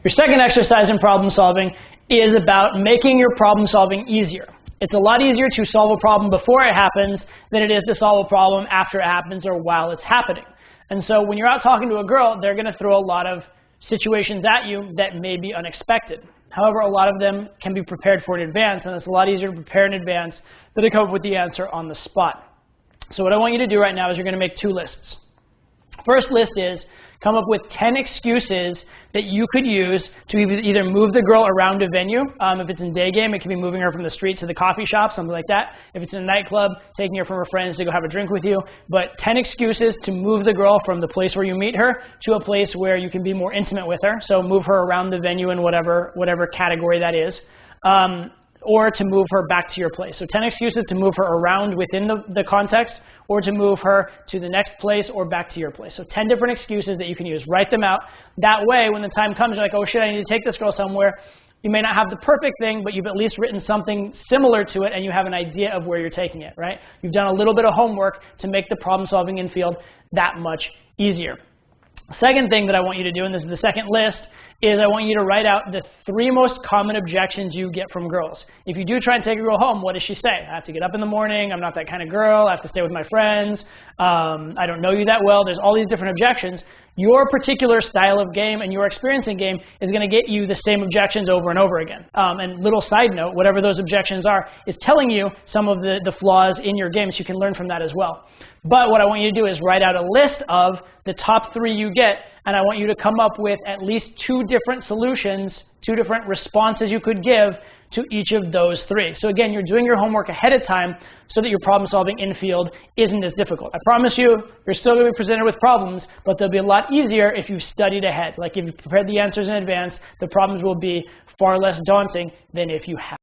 Your second exercise in problem solving is about making your problem solving easier. It's a lot easier to solve a problem before it happens than it is to solve a problem after it happens or while it's happening. And so when you're out talking to a girl, they're going to throw a lot of situations at you that may be unexpected. However, a lot of them can be prepared for in advance, and it's a lot easier to prepare in advance than to come up with the answer on the spot. So what I want you to do right now is you're going to make two lists. First list is come up with 10 excuses that you could use to either move the girl around a venue. If it's in day game, it can be moving her from the street to the coffee shop, something like that. If it's in a nightclub, taking her from her friends to go have a drink with you. But 10 excuses to move the girl from the place where you meet her to a place where you can be more intimate with her. So move her around the venue in whatever category that is. Or to move her back to your place. So 10 excuses to move her around within the context, or to move her to the next place or back to your place. So 10 different excuses that you can use. Write them out. That way, when the time comes, you're like, oh shit, I need to take this girl somewhere. You may not have the perfect thing, but you've at least written something similar to it, and you have an idea of where you're taking it, right? You've done a little bit of homework to make the problem solving in field that much easier. Second thing that I want you to do, and this is the second list, is I want you to write out the 3 most common objections you get from girls. If you do try and take a girl home, what does she say? I have to get up in the morning, I'm not that kind of girl, I have to stay with my friends, I don't know you that well. There's all these different objections. Your particular style of game and your experience in game is going to get you the same objections over and over again. And little side note, whatever those objections are, is telling you some of the flaws in your game, so you can learn from that as well. But what I want you to do is write out a list of the top 3 you get, and I want you to come up with at least 2 different solutions, 2 different responses you could give to each of those 3. So again, you're doing your homework ahead of time so that your problem solving in field isn't as difficult. I promise you, you're still going to be presented with problems, but they'll be a lot easier if you've studied ahead. Like if you've prepared the answers in advance, the problems will be far less daunting than if you haven't.